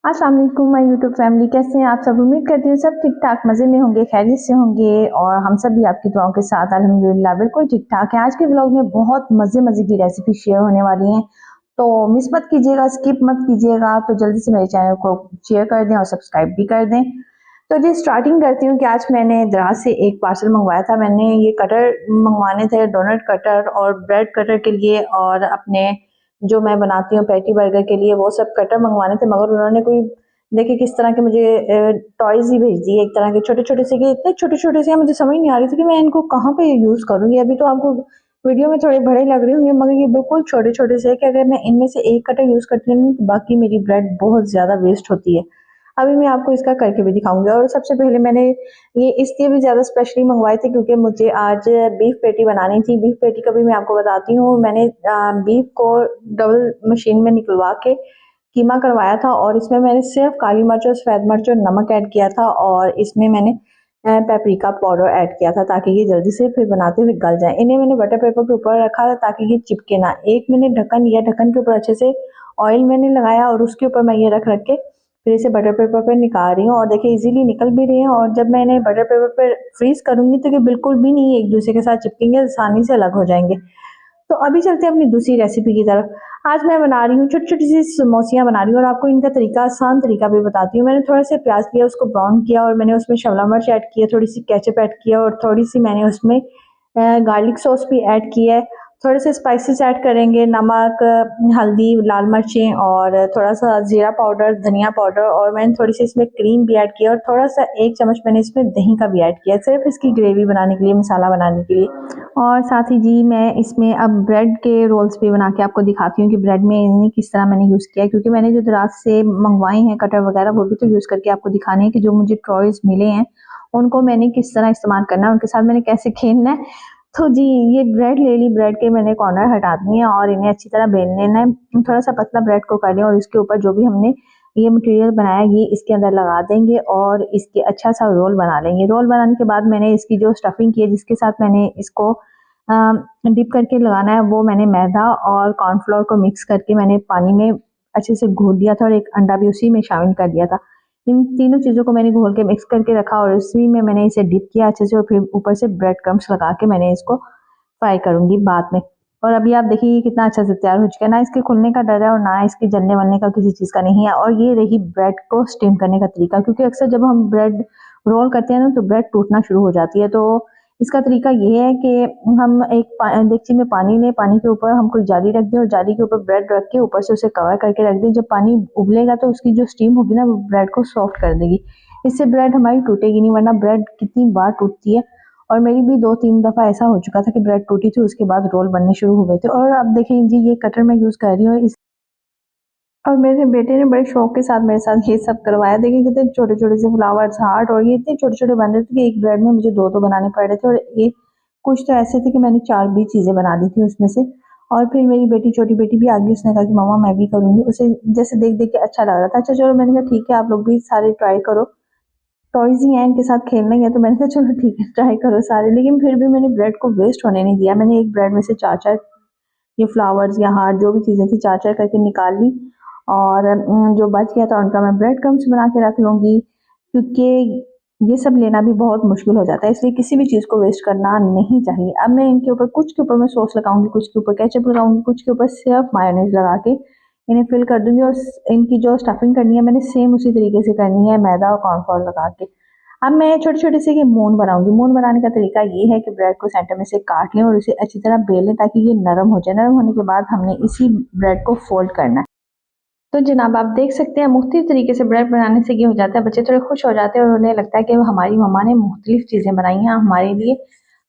अस्सलाम वालेकुम my YouTube family, कैसे हैं आप सब। उम्मीद करती हूँ सब ठीक ठाक मज़े में होंगे, खैरियत से होंगे और हम सब भी आपकी दुआओं के साथ अल्हम्दुलिल्लाह बिल्कुल ठीक ठाक है। आज के व्लॉग में बहुत मज़े की रेसिपी शेयर होने वाली हैं, तो मिस मत कीजिएगा, स्किप मत कीजिएगा। तो जल्दी से मेरे चैनल को शेयर कर दें और सब्सक्राइब भी कर दें। तो जी स्टार्टिंग करती हूँ कि आज मैंने दराज से एक पार्सल मंगवाया था। मैंने ये कटर मंगवाने थे, डोनट कटर और ब्रेड कटर के लिए, और अपने जो मैं बनाती हूँ पैटी बर्गर के लिए, वो सब कटर मंगवाने थे। मगर उन्होंने कोई देखिए किस तरह के मुझे टॉयज ही भेज दिए, एक तरह के छोटे छोटे से, कि इतने छोटे छोटे से मुझे समझ नहीं आ रही थी कि मैं इनको कहाँ पे यूज करूंगी। अभी तो आपको वीडियो में थोड़े बड़े लग रहे होंगे, मगर ये बिल्कुल छोटे छोटे से कि अगर मैं इनमें से एक कटर यूज करती हूँ तो बाकी मेरी ब्रेड बहुत ज्यादा वेस्ट होती है। अभी मैं आपको इसका करके भी दिखाऊंगी। और सबसे पहले मैंने ये इसलिए भी ज्यादा स्पेशली मंगवाए थे क्योंकि मुझे आज बीफ पेटी बनानी थी। बीफ पेटी का भी मैं आपको बताती हूँ। मैंने बीफ को डबल मशीन में निकलवा के कीमा करवाया था, और इसमें मैंने सिर्फ काली मिर्च और सफेद मिर्च और नमक ऐड किया था, और इसमें मैंने पेपरिका पाउडर ऐड किया था ताकि ये जल्दी से फिर बनाते हुए गल जाए। इन्हें मैंने बटर पेपर के ऊपर रखा था ताकि ये चिपके ना। एक मैंने ढक्कन लिया, ढक्कन के ऊपर अच्छे से ऑयल मैंने लगाया और उसके ऊपर मैं ये रख रख के फिर इसे बटर पेपर पर निकाल रही हूँ। और देखिए इजीली निकल भी रही है। और जब मैं इन्हें बटर पेपर पर फ्रीज करूंगी तो ये बिल्कुल भी नहीं एक दूसरे के साथ चिपकेंगे, आसानी से अलग हो जाएंगे। तो अभी चलते हैं अपनी दूसरी रेसिपी की तरफ। आज मैं बना रही हूँ छोटी छोटी सी समोसियाँ बना रही हूँ, और आपको इनका तरीका, आसान तरीका भी बताती हूँ। मैंने थोड़ा सा प्याज लिया, उसको ब्राउन किया, और मैंने उसमें शिमला मिर्च ऐड किया, थोड़ी सी केचप ऐड किया, और थोड़ी सी मैंने उसमें गार्लिक सॉस भी ऐड की है। थोड़े से स्पाइसेस ऐड करेंगे, नमक, हल्दी, लाल मिर्चें, और थोड़ा सा जीरा पाउडर, धनिया पाउडर, और मैंने थोड़ी सी इसमें क्रीम भी ऐड किया, और थोड़ा सा एक चम्मच मैंने इसमें दही का भी ऐड किया, सिर्फ इसकी ग्रेवी बनाने के लिए, मसाला बनाने के लिए। और साथ ही जी मैं इसमें अब ब्रेड के रोल्स भी बना के आपको दिखाती हूँ कि ब्रेड में इन्हें किस तरह मैंने यूज़ किया है, क्योंकि मैंने जो दराज से मंगवाए हैं कटर वगैरह वो भी तो यूज़ करके आपको दिखाने हैं कि जो मुझे टॉयज मिले हैं उनको मैंने किस तरह इस्तेमाल करना है, उनके साथ मैंने कैसे खेलना है। तो जी ये ब्रेड ले ली, ब्रेड के मैंने कॉर्नर हटा दिए और इन्हें अच्छी तरह बेल लेना है। थोड़ा सा पतला ब्रेड को कर लिया, और इसके ऊपर जो भी हमने ये मटेरियल बनाया ये इसके अंदर लगा देंगे और इसके अच्छा सा रोल बना लेंगे। रोल बनाने के बाद मैंने इसकी जो स्टफिंग की है, जिसके साथ मैंने इसको डिप करके लगाना है, वो मैंने मैदा और कॉर्नफ्लोर को मिक्स करके मैंने पानी में अच्छे से घोल दिया था, और एक अंडा भी उसी में शामिल कर दिया था। इन तीनों चीज़ों को मैंने घोल के मिक्स करके रखा, और उसी में मैंने इसे डिप किया अच्छे से, और फिर ऊपर से ब्रेड क्रम्स लगा के मैंने इसको फ्राई करूंगी बाद में। और अभी आप देखिए ये कितना अच्छा से तैयार हो चुका है, ना इसके खुलने का डर है और ना इसके जलने वलने का किसी चीज़ का नहीं है। और ये रही ब्रेड को स्टीम करने का तरीका, क्योंकि अक्सर जब हम ब्रेड रोल करते हैं ना तो ब्रेड टूटना शुरू हो जाती है। तो इसका तरीका ये है कि हम एक देगची में पानी लें, पानी के ऊपर हम कोई जाली रख दें, और जाली के ऊपर ब्रेड रख के ऊपर से उसे कवर करके रख दें। जब पानी उबलेगा तो उसकी जो स्टीम होगी ना वो ब्रेड को सॉफ्ट कर देगी, इससे ब्रेड हमारी टूटेगी नहीं, वरना ब्रेड कितनी बार टूटती है। और मेरी भी 2-3 दफ़ा ऐसा हो चुका था कि ब्रेड टूटी थी, उसके बाद रोल बनने शुरू हो गए थे। और अब देखें जी ये कटर मैं यूज़ कर रही हूँ इस, और मेरे बेटे ने बड़े शौक के साथ मेरे साथ ये सब करवाया। देखिए कितने छोटे छोटे से फ्लावर्स, हार्ट, और ये इतने छोटे छोटे बन रहे थे कि एक ब्रेड में मुझे दो दो बनाने पड़ रहे थे। और एक कुछ तो ऐसे थे कि मैंने 4 भी चीज़ें बना ली थी उसमें से। और फिर मेरी बेटी, छोटी बेटी भी आ गई, उसने कहा कि मम्मा मैं भी करूँगी। उसे जैसे देख देख के अच्छा लग रहा था। अच्छा चलो, मैंने कहा ठीक है आप लोग भी सारे ट्राई करो, टॉयज ही हैं इनके साथ खेलना ही है। तो मैंने कहा चलो ठीक है ट्राई करो सारे। लेकिन फिर भी मैंने ब्रेड को वेस्ट होने नहीं दिया। मैंने एक ब्रेड में से चार चार ये फ्लावर्स या हार्ट जो भी चीज़ें थी चार चार करके निकाल ली, और जो बच गया था उनका मैं ब्रेड क्रम्स बना के रख लूँगी, क्योंकि ये सब लेना भी बहुत मुश्किल हो जाता है, इसलिए किसी भी चीज़ को वेस्ट करना नहीं चाहिए। अब मैं इनके ऊपर, कुछ के ऊपर मैं सॉस लगाऊंगी, कुछ के ऊपर केचप लगाऊंगी, कुछ के ऊपर सिर्फ मायोनीज लगा के इन्हें फिल कर दूंगी। और इनकी जो स्टफिंग करनी है मैंने सेम उसी तरीके से करनी है, मैदा और कॉर्नफ्लोर लगा के। अब मैं छोटे छोटे से ये मून बनाऊंगी। मून बनाने का तरीका ये है कि ब्रेड को सेंटर में से काट लें और उसे अच्छी तरह बेल लें ताकि ये नरम हो जाए। नरम होने के बाद हमने इसी ब्रेड को फोल्ड करना है। तो जनाब आप देख सकते हैं मुख्तलिफ तरीके से ब्रेड बनाने से ये हो जाता है, बच्चे थोड़े खुश हो जाते हैं और उन्हें लगता है कि हमारी मम्मा ने मुख्तलिफ चीज़ें बनाई हैं हमारे लिए।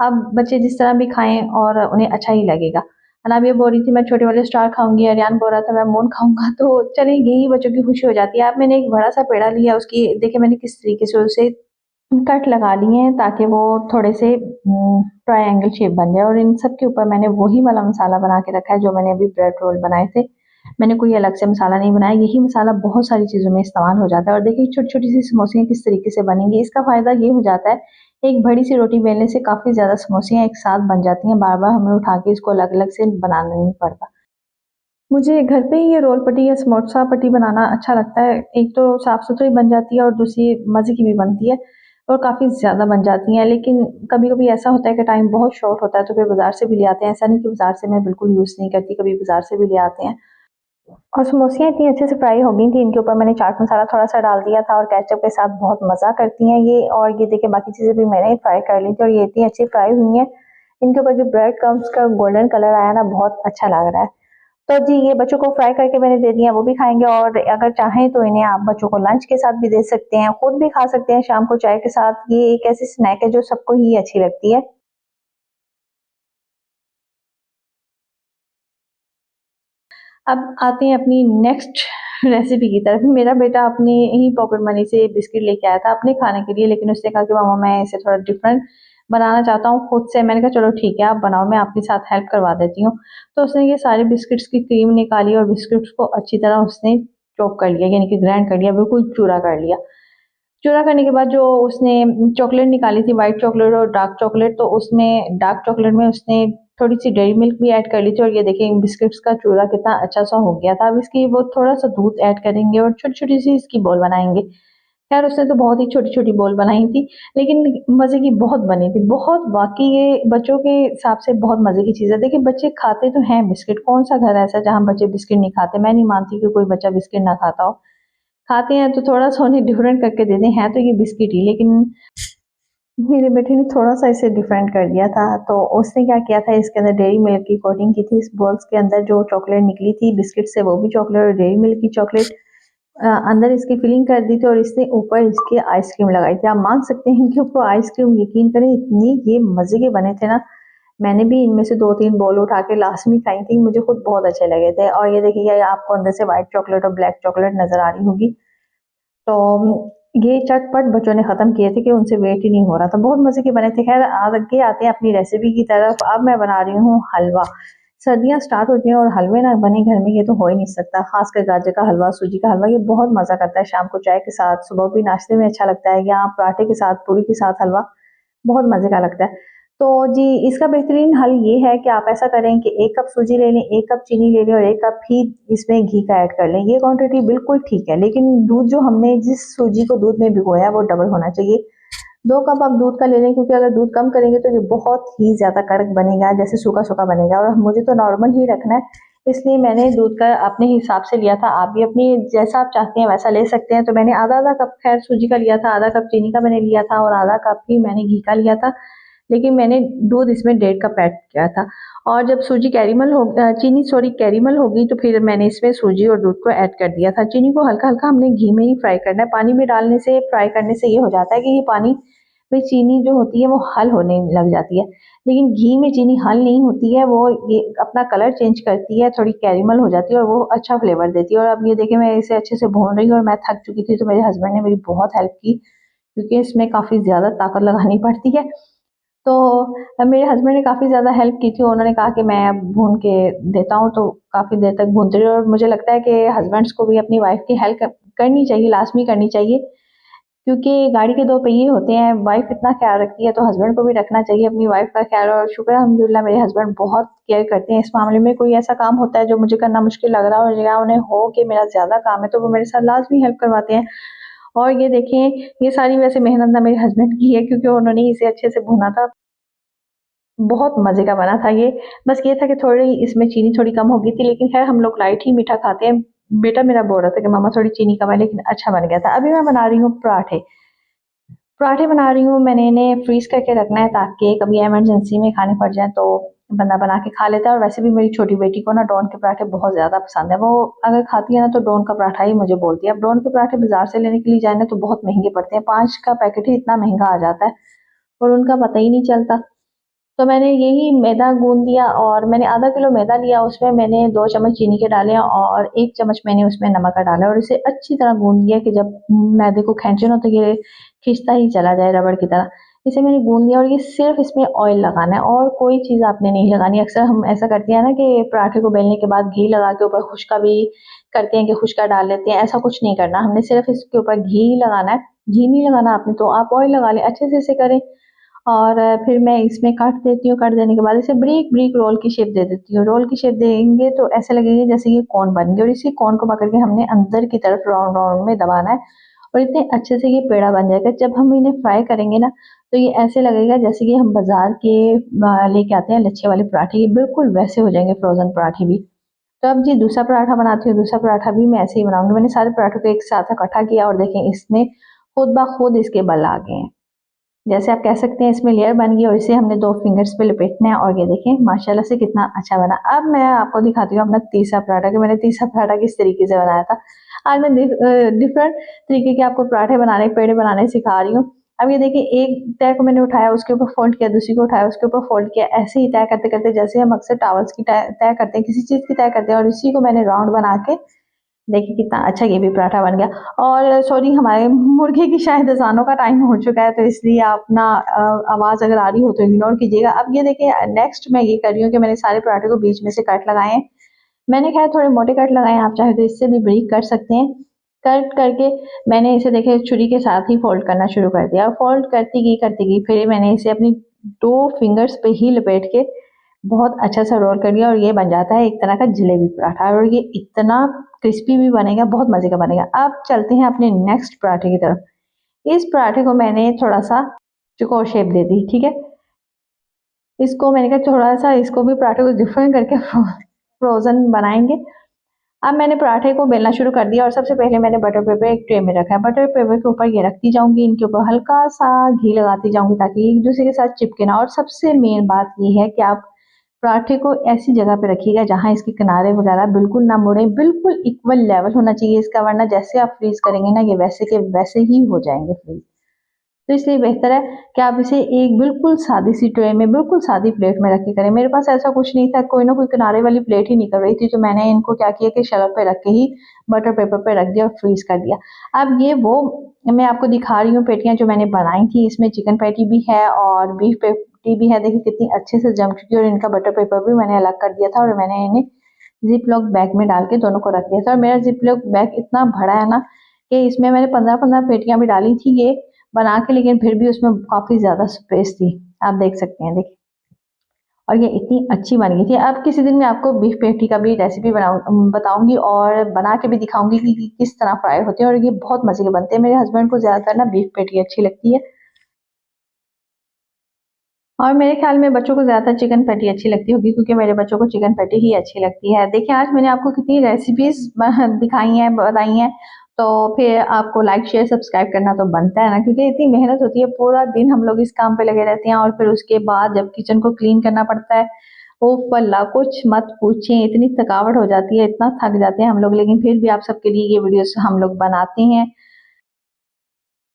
अब बच्चे जिस तरह भी खाएं और उन्हें अच्छा ही लगेगा। अनाब ये बोल रही थी मैं छोटे वाले स्टार खाऊंगी, अरियान बोल रहा था मैं मून खाऊंगा। तो चले यही बच्चों की खुशी हो जाती है। अब मैंने एक बड़ा सा पेड़ा लिया, उसकी देखिए मैंने किस तरीके से उसे कट लगा लिए हैं ताकि वो थोड़े से ट्रायंगल शेप बन जाए। और इन सब के ऊपर मैंने वही वाला मसाला बना के रखा है जो मैंने अभी ब्रेड रोल बनाए थे। मैंने कोई अलग से मसाला नहीं बनाया, यही मसाला बहुत सारी चीज़ों में इस्तेमाल हो जाता है। और देखिए छोटी छोटी सी समोसियाँ किस तरीके से बनेंगी। इसका फ़ायदा ये हो जाता है, एक बड़ी सी रोटी बेलने से काफ़ी ज़्यादा समोसियाँ एक साथ बन जाती हैं, बार बार हमें उठा के इसको अलग अलग से बनाना नहीं पड़ता। मुझे घर पे ही ये रोल पट्टी या समोसा पट्टी बनाना अच्छा लगता है। एक तो साफ-सुथरी बन जाती है और दूसरी मज़े की भी बनती है और काफ़ी ज़्यादा बन जाती हैं। लेकिन कभी-कभी ऐसा होता है कि टाइम बहुत शॉर्ट होता है तो फिर बाज़ार से भी ले आते हैं। ऐसा नहीं कि बाज़ार से मैं बिल्कुल यूज़ नहीं करती, कभी बाज़ार से भी ले आते हैं। और समोसियाँ इतनी अच्छे से फ्राई हो गई थी, इनके ऊपर मैंने चाट मसाला थोड़ा-सा डाल दिया था और केचअप के साथ बहुत मज़ा करती हैं ये। और ये देखिए बाकी चीज़ें भी मैंने फ्राई कर ली थी और ये इतनी अच्छी फ्राई हुई हैं। इनके ऊपर जो ब्रेड क्रम्ब्स का गोल्डन कलर आया ना, बहुत अच्छा लग रहा है। तो जी ये बच्चों को फ्राई करके मैंने दे दिया, वो भी खाएँगे और अगर चाहें तो इन्हें आप बच्चों को लंच के साथ भी दे सकते हैं, खुद भी खा सकते हैं शाम को चाय के साथ। ये एक ऐसी स्नैक है जो सबको ही अच्छी लगती है। अब आते हैं अपनी नेक्स्ट रेसिपी की तरफ। मेरा बेटा अपनी ही पॉकेट मनी से बिस्किट लेके आया था अपने खाने के लिए, लेकिन उसने कहा कि मम्मा मैं इसे थोड़ा डिफरेंट बनाना चाहता हूँ खुद से। मैंने कहा चलो ठीक है आप बनाओ, मैं आपके साथ हेल्प करवा देती हूँ। तो उसने ये सारे बिस्किट्स की क्रीम निकाली और बिस्किट्स को अच्छी तरह उसने चॉप कर लिया, यानी कि ग्राइंड कर लिया, बिल्कुल चूरा कर लिया। चूरा करने के बाद जो उसने चॉकलेट निकाली थी, व्हाइट चॉकलेट और डार्क चॉकलेट, तो उसमें डार्क चॉकलेट में उसने थोड़ी-सी डेयरी मिल्क भी ऐड कर ली थी और ये देखिए इन बिस्किट्स का चूरा कितना अच्छा-सा हो गया था। अब इसकी वो थोड़ा-सा दूध ऐड करेंगे और छोटी-छोटी सी इसकी बॉल बनाएँगे। ख़ैर उसने तो बहुत ही छोटी-छोटी बॉल बनाई थी, लेकिन मज़े की बहुत बनी थी। बहुत वाक़ई ये बच्चों के हिसाब से बहुत मज़े की चीज़ है। देखिए बच्चे खाते तो हैं बिस्किट, कौन-सा घर ऐसा है जहाँ बच्चे बिस्किट नहीं खाते? मैं नहीं मानती कि कोई बच्चा बिस्किट ना खाता हो। खाते हैं तो थोड़ा-सा उन्हें डिफरेंट करके दे दें, है तो ये बिस्किट ही, लेकिन मेरे बेटे ने थोड़ा-सा इसे डिफरेंट कर दिया था। तो उसने क्या किया था, इसके अंदर डेयरी मिल्क की कोटिंग की थी, इस बॉल्स के अंदर जो चॉकलेट निकली थी बिस्किट से वो भी चॉकलेट और डेयरी मिल्क की चॉकलेट अंदर इसकी फिलिंग कर दी थी और इसने ऊपर इसके आइसक्रीम लगाई थी। आप मान सकते हैं इनके ऊपर आइसक्रीम, यकीन करें इतनी ये मज़े के बने थे ना, मैंने भी इनमें से 2-3 बॉल उठा के लास्ट में खाई थी, मुझे खुद बहुत अच्छे लगे थे। और ये देखिए ये आपको अंदर से व्हाइट चॉकलेट और ब्लैक चॉकलेट नज़र आ रही होगी। तो ये चटपट बच्चों ने ख़त्म किए थे कि उनसे वेट ही नहीं हो रहा था। बहुत मज़े के बने थे। ख़ैर आगे आते हैं अपनी रेसिपी की तरफ। अब मैं बना रही हूँ हलवा। सर्दियाँ स्टार्ट होती हैं और हलवे ना बने घर में, ये तो हो ही नहीं सकता। ख़ासकर गाजर का हलवा, सूजी का हलवा, ये बहुत मज़ा करता है शाम को चाय के साथ, सुबह भी नाश्ते में अच्छा लगता है, या पराठे के साथ, पूरी के साथ हलवा बहुत मज़े का लगता है। तो जी इसका बेहतरीन हल ये है कि आप ऐसा करें कि 1 कप सूजी ले लें, 1 कप चीनी ले लें और 1 कप ही इसमें घी का ऐड कर लें। ये क्वांटिटी बिल्कुल ठीक है, लेकिन दूध जो हमने जिस सूजी को दूध में भिगोया वो डबल होना चाहिए। 2 कप आप दूध का ले लें, क्योंकि अगर दूध कम करेंगे तो ये बहुत ही ज़्यादा कड़क बनेगा, जैसे सूखा-सूखा बनेगा और मुझे तो नॉर्मल ही रखना है, इसलिए मैंने दूध का अपने हिसाब से लिया था। आप भी अपनी जैसा आप चाहते हैं वैसा ले सकते हैं। तो मैंने आधा-आधा कप खैर सूजी का लिया था, आधा कप चीनी का मैंने लिया था और आधा कप ही मैंने घी का लिया था। लेकिन मैंने दूध इसमें 1.5 कप ऐड किया था। और जब सूजी कैरेमल हो चीनी सॉरी कैरेमल हो गई तो फिर मैंने इसमें सूजी और दूध को ऐड कर दिया था। चीनी को हल्का-हल्का हमने घी में ही फ्राई करना है। पानी में डालने से, फ्राई करने से ये हो जाता है कि ये पानी में चीनी जो होती है वो हल होने लग जाती है। लेकिन घी में चीनी हल नहीं होती है, वो ये अपना कलर चेंज करती है, थोड़ी कैरेमल हो जाती है और वो अच्छा फ्लेवर देती है। और अब ये देखिए मैं इसे अच्छे से भून रही हूँ और मैं थक चुकी थी, तो मेरे हस्बैंड ने मेरी बहुत हेल्प की, क्योंकि इसमें काफ़ी ज़्यादा ताकत लगानी पड़ती है। तो मेरे हस्बैंड ने काफ़ी ज़्यादा हेल्प की थी। उन्होंने कहा कि मैं अब भून के देता हूँ, तो काफ़ी देर तक भूनते रहे और मुझे लगता है कि हस्बैंड्स को भी अपनी वाइफ़ की हेल्प करनी चाहिए, लाज़मी करनी चाहिए, क्योंकि गाड़ी के 2 पहिए होते हैं। वाइफ़ इतना ख़्याल रखती है तो हस्बैंड को भी रखना चाहिए अपनी वाइफ़ का ख़्याल। और शुक्र है अल्हम्दुलिल्लाह मेरे हस्बैंड बहुत केयर करते हैं इस मामले में। कोई ऐसा काम होता है जो मुझे करना मुश्किल लग रहा हो या उन्हें हो कि मेरा ज़्यादा काम है, तो वो मेरे साथ लाज़मी हेल्प करवाते हैं। और ये देखें ये सारी वैसे मेहनत ना मेरे हस्बैंड की है, क्योंकि उन्होंने ही इसे अच्छे से भुना था। बहुत मज़े का बना था ये। बस ये था कि थोड़ी इसमें चीनी थोड़ी कम हो गई थी, लेकिन ख़ैर हम लोग लाइट ही मीठा खाते हैं। बेटा मेरा बोल रहा था कि मम्मा थोड़ी चीनी कम है, लेकिन अच्छा बन गया था। अभी मैं बना रही हूँ पराठे। पराठे बना रही हूँ, मैंने इन्हें फ्रीज़ करके रखना है ताकि कभी इमरजेंसी में खाने पड़ जाएँ तो बंदा बना के खा लेता है। और वैसे भी मेरी छोटी बेटी को ना डॉन के पराठे बहुत ज़्यादा पसंद है। वो अगर खाती है ना तो डॉन का पराठा ही मुझे बोलती है। अब डॉन के पराठे बाज़ार से लेने के लिए जाए ना तो बहुत महँगे पड़ते हैं, 5 का पैकेट ही इतना महँगा आ जाता है और उनका पता ही नहीं चलता। तो मैंने यही मैदा गूँद दिया और मैंने आधा किलो मैदा लिया, उसमें मैंने 2 चम्मच चीनी के डाले और 1 चम्मच मैंने उसमें नमक का डाला और इसे अच्छी तरह गूँद दिया कि जब मैदे को खींचे ना तो ये खिंचता ही चला जाए रबड़ की तरह। इसे मैंने गूँद दिया और ये सिर्फ़ इसमें ऑयल लगाना है और कोई चीज़ आपने नहीं लगानी। अक्सर हम ऐसा करते हैं ना कि पराठे को बेलने के बाद घी लगा के ऊपर खुशका भी करते हैं कि खुशका डाल लेते हैं, ऐसा कुछ नहीं करना। हमने सिर्फ़ इसके ऊपर घी लगाना है। घी नहीं लगाना आपने तो आप ऑयल लगा लें, अच्छे से इसे करें। और फिर मैं इसमें काट देती हूँ। काट देने के बाद इसे ब्रीक ब्रीक रोल की शेप दे देती हूँ। रोल की शेप देंगे तो ऐसे लगेगा जैसे ये कोन बन गया और इसी कोन को पकड़ के हमने अंदर की तरफ राउंड राउंड में दबाना है और इतने अच्छे से ये पेड़ा बन जाएगा। जब हम इन्हें फ्राई करेंगे ना तो ये ऐसे लगेगा जैसे कि हम बाजार के लेके आते हैं लच्छे वाले पराठे, ये बिल्कुल वैसे हो जाएंगे फ्रोजन पराठे भी। तो अब जी दूसरा पराठा बनाती हूँ। दूसरा पराठा भी मैं ऐसे ही बनाऊंगी। मैंने सारे पराठों को एक साथ इकट्ठा किया और देखें इसमें खुद ब खुद इसके बल आ गए हैं। जैसे आप कह सकते हैं इसमें लेयर बन गई और इसे हमने 2 फिंगर्स पे लपेटना है और ये देखें माशाल्लाह से कितना अच्छा बना। अब मैं आपको दिखाती हूँ अपना तीसरा पराठा कि मैंने तीसरा पराठा किस तरीके से बनाया था। आज मैं डिफरेंट तरीके के आपको पराठे बनाने, पेड़े बनाने सिखा रही हूँ। अब ये देखिए एक तय को मैंने उठाया, उसके ऊपर फोल्ड किया, दूसरी को उठाया, उसके ऊपर फोल्ड किया, ऐसे ही तय करते करते जैसे हम अक्सर टावल्स की तय करते हैं, किसी चीज़ की तय करते हैं और इसी को मैंने राउंड बना के देखिए कितना अच्छा ये भी पराठा बन गया। और सॉरी हमारे मुर्गे की शायद अज़ानों का टाइम हो चुका है तो इसलिए आप ना आवाज़ अगर आ रही हो तो इग्नोर कीजिएगा। अब ये देखिए नेक्स्ट मैं ये कर रही हूँ कि मैंने सारे पराठे को बीच में से कट लगाए हैं। मैंने खैर थोड़े मोटे कट लगाए हैं, आप चाहे तो इससे भी ब्रीक कर सकते हैं। कट करके मैंने इसे देखिए छुरी के साथ ही फोल्ड करना शुरू कर दिया। फोल्ड करती गई फिर मैंने इसे अपनी 2 फिंगर्स पे ही लपेट के बहुत अच्छा सा रोल कर लिया और ये बन जाता है एक तरह का जलेबी पराठा और ये इतना क्रिस्पी भी बनेगा, बहुत मज़े का बनेगा। अब चलते हैं अपने नेक्स्ट पराठे की तरफ। इस पराठे को मैंने थोड़ा सा चौकोर शेप दे दी, ठीक है। इसको मैंने कहा थोड़ा सा इसको भी पराठे को डिफरेंट करके फ्रोजन बनाएंगे। अब मैंने पराठे को बेलना शुरू कर दिया और सबसे पहले मैंने बटर पेपर एक ट्रे में रखा है। बटर पेपर के ऊपर ये रखती जाऊंगी, इनके ऊपर हल्का सा घी लगाती जाऊंगी ताकि एक दूसरे के साथ चिपके ना। और सबसे मेन बात ये है कि आप पराठे को ऐसी जगह पे रखिएगा जहां इसके किनारे वगैरह बिल्कुल ना मुड़े, बिल्कुल इक्वल लेवल होना चाहिए इसका, वरना जैसे आप फ्रीज करेंगे ना ये वैसे के वैसे ही हो जाएंगे फ्रीज। तो इसलिए बेहतर है कि आप इसे एक बिल्कुल सादी सी ट्रे में, बिल्कुल सादी प्लेट में रख के करें। मेरे पास ऐसा कुछ नहीं था, कोई ना कोई किनारे वाली प्लेट ही निकल रही थी तो मैंने इनको क्या किया कि शेल्फ पे रख के ही बटर पेपर पे रख दिया और फ्रीज कर दिया। अब ये वो मैं आपको दिखा रही हूँ पेटियां जो मैंने बनाई थी। इसमें चिकन पैटी भी है और बीफ पैटी भी है। देखिए कितनी अच्छे से जम चुकी है और इनका बटर पेपर भी मैंने अलग कर दिया था और मैंने इन्हें जिप लॉक बैग में डाल के दोनों को रख दिया था। और मेरा जिप लॉक बैग इतना बड़ा है ना कि इसमें मैंने 15-15 पेटियां भी डाली थी ये बना के, लेकिन फिर भी उसमें काफ़ी ज़्यादा स्पेस थी। आप देख सकते हैं, देखिए। और ये इतनी अच्छी बन गई थी। अब किसी दिन मैं आपको बीफ पेटी का भी रेसिपी बताऊंगी और बना के भी दिखाऊंगी कि किस तरह फ्राई होते हैं और ये बहुत मज़े के बनते हैं। मेरे हस्बैंड को ज़्यादातर ना बीफ पेटी अच्छी लगती है और मेरे ख्याल में बच्चों को ज़्यादातर चिकन पैटी अच्छी लगती होगी क्योंकि मेरे बच्चों को चिकन पैटी ही अच्छी लगती है। देखिए आज मैंने आपको कितनी रेसिपीज़ दिखाई हैं, बताई हैं, तो फिर आपको लाइक शेयर सब्सक्राइब करना तो बनता है ना, क्योंकि इतनी मेहनत होती है, पूरा दिन हम लोग इस काम पे लगे रहते हैं और फिर उसके बाद जब किचन को क्लीन करना पड़ता है, ओह वल्ला कुछ मत पूछें, इतनी थकावट हो जाती है, इतना थक जाते हैं हम लोग, लेकिन फिर भी आप सबके लिए ये वीडियोस हम लोग बनाते हैं।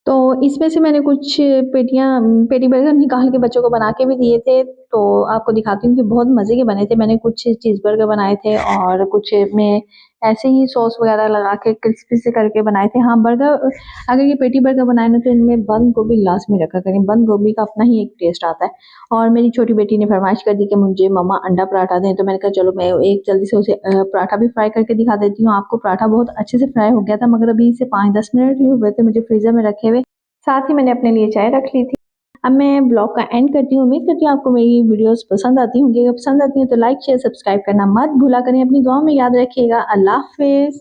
तो इसमें से मैंने कुछ पेटी बर्गर निकाल के बच्चों को बना के भी दिए थे, तो आपको दिखाती हूँ कि बहुत मज़े के बने थे। मैंने कुछ चीज़ बर्गर बनाए थे और कुछ में ऐसे ही सॉस वगैरह लगा के क्रिस्पी से करके बनाए थे। हाँ, बर्गर अगर ये पेटी बर्गर बनाए ना तो इनमें बंद गोभी लास्ट में रखा करें, बंद गोभी का अपना ही एक टेस्ट आता है। और मेरी छोटी बेटी ने फरमाइश कर दी कि मुझे मम्मा अंडा पराठा दें, तो मैंने कहा चलो मैं एक जल्दी से उसे पराठा भी फ्राई करके दिखा देती हूँ आपको। पराठा बहुत अच्छे से फ्राई हो गया था मगर अभी इसे 5-10 मिनट ही हुए थे मुझे फ्रीज़र में रखे हुए। साथ ही मैंने अपने लिए चाय रख ली थी। अब मैं ब्लॉग का एंड करती हूँ। उम्मीद करती हूँ आपको मेरी वीडियोस पसंद आती होंगी। अगर पसंद आती हैं तो लाइक शेयर सब्सक्राइब करना मत भूला करें। अपनी दुआ में याद रखिएगा। अल्लाह हाफिज़।